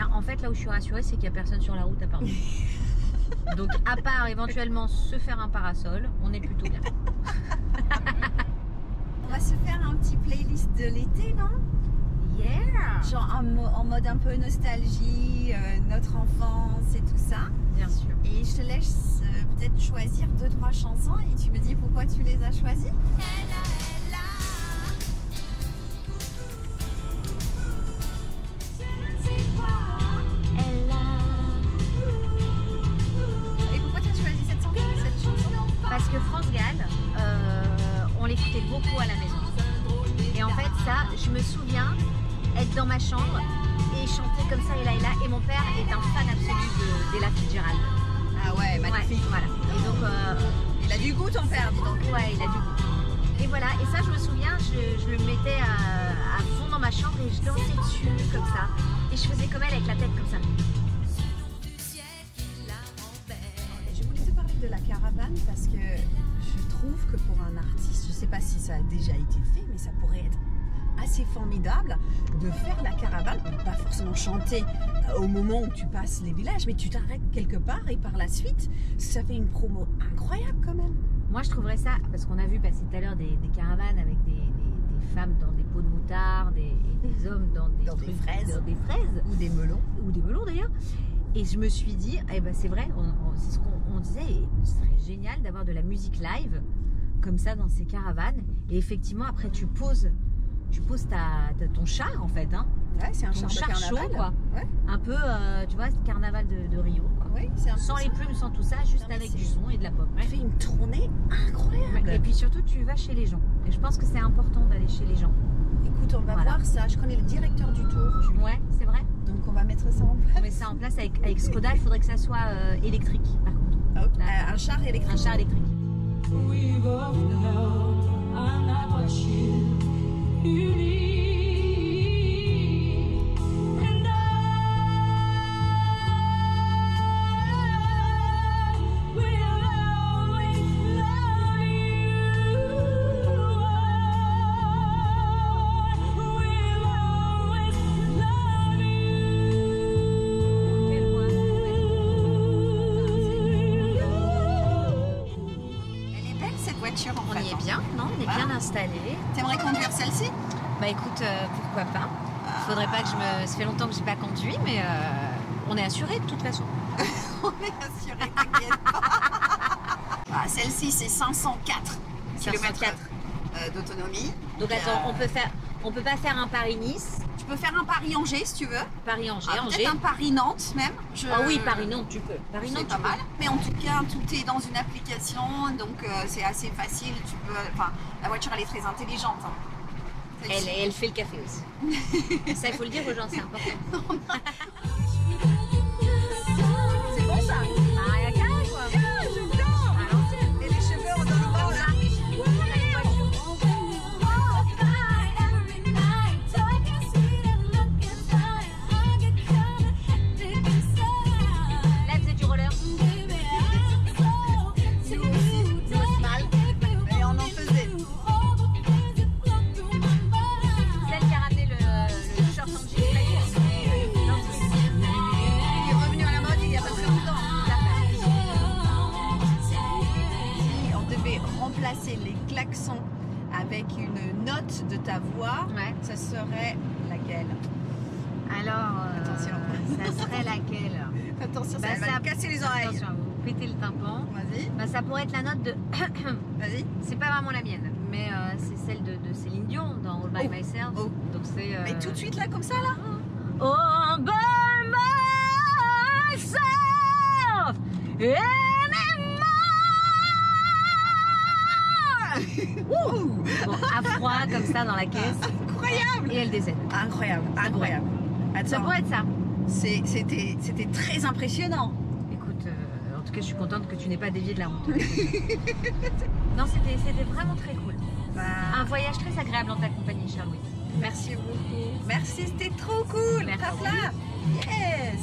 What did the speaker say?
bien. En fait, là où je suis rassurée, c'est qu'il n'y a personne sur la route à part nous. Donc, à part éventuellement se faire un parasol, on est plutôt bien. On va se faire un petit playlist de l'été, non? Yeah! Genre en mode un peu nostalgie, notre enfance et tout ça. Bien sûr. Et je te laisse peut-être choisir 2-3 chansons et tu me dis pourquoi tu les as choisies. Et pourquoi tu as choisi cette chanson? Parce que France Gall, on l'écoutait beaucoup à la maison. Et en fait, ça, je me souviens être dans ma chambre et chanter comme ça, et mon père est un fan absolu d'Ella Fitzgerald. Ah ouais, magnifique. Ouais, voilà. Et donc, il a du goût ton père, dis donc. Ouais, il a du goût. Et voilà, et ça, je me souviens, je le mettais à fond dans ma chambre et je dansais dessus comme ça. Et je faisais comme elle avec la tête comme ça. Je voulais te parler de la caravane parce que je trouve que pour un artiste, je ne sais pas si ça a déjà été fait, mais ça pourrait être assez formidable de faire la caravane, pas forcément chanter au moment où tu passes les villages, mais tu t'arrêtes quelque part et par la suite, ça fait une promo incroyable quand même. Moi, je trouverais ça, parce qu'on a vu passer tout à l'heure des caravanes avec des femmes dans des pots de moutarde et des hommes dans des fraises. Ou des melons. Ou des melons d'ailleurs. Et je me suis dit, eh ben c'est vrai, c'est ce qu'on disait, et ce serait génial d'avoir de la musique live comme ça dans ces caravanes. Et effectivement, après tu poses ton char en fait, hein. Ouais, c'est un char chaud quoi. Ouais. Un peu, tu vois, le carnaval de Rio. Quoi. Oui, c'est sans les plumes, sans tout ça, juste avec du son et de la pop. Tu fais une tournée incroyable. Ouais. Et puis surtout, tu vas chez les gens. Et je pense que c'est important d'aller chez les gens. Écoute, on va voir ça. Je connais le directeur du tour. Ouais, c'est vrai. Donc on va mettre ça en place. On met ça en place avec Skoda. Il faudrait que ça soit électrique, par contre. Okay. Un char électrique. Un char électrique. We both know I'm not what you need. And I will always love you. Will always love you. Quelle voix. Elle est belle cette voiture en On fait. y est bien, non? On est bien installé. T'aimerais conduire celle-ci? Bah écoute, pourquoi pas. Faudrait pas que ça fait longtemps que j'ai pas conduit, mais on est assuré de toute façon. On est assuré, t'inquiète pas. Ah, celle-ci c'est 504 km 504. d'autonomie. Donc attends, on peut pas faire un Paris-Nice, Tu peux faire un Paris-Angers si tu veux. Paris-Angers, Angers. Peut-être un Paris-Nantes même. Ah oui, Paris-Nantes, tu peux. C'est Paris-Nantes, pas tu peux. mal. Mais en tout cas, tout est dans une application, donc c'est assez facile. Tu peux, enfin, la voiture elle est très intelligente. Hein. Elle fait le café aussi. Ça, il faut le dire aux gens, c'est important. C'est bon ça. Ah, il y a carré, quoi. À l'ancienne. Et les cheveux on donne le vent là. Là, elle faisait du roller. Et on en faisait. Celle qui a ramené le short en jean. Il est revenu à la mode il y a pas très longtemps. Si on devait remplacer les klaxons avec une note de ta voix, Ouais. ça serait laquelle? Alors, Attention. ça serait laquelle? Attention, Bah, ça va ça- nous casser les oreilles. Attention, vous pétez le tympan. Vas-y, Bah, ça pourrait être la note de... vas-y. C'est pas vraiment la mienne, mais c'est celle de Céline Dion dans All by Oh. Myself. Oh. Donc c'est... Mais tout de suite là, comme ça là? All by myself anymore. Bon, à froid comme ça dans la caisse Incroyable! et elle décède. Incroyable, incroyable. Ça Attends, pourrait être ça. c'était très impressionnant. Écoute, en tout cas je suis contente que tu n'aies pas dévié de la route. Non, c'était vraiment très cool. Un voyage très agréable en ta compagnie, Charlotte. Merci beaucoup. Merci, c'était trop cool. Merci. Tape là. Yes.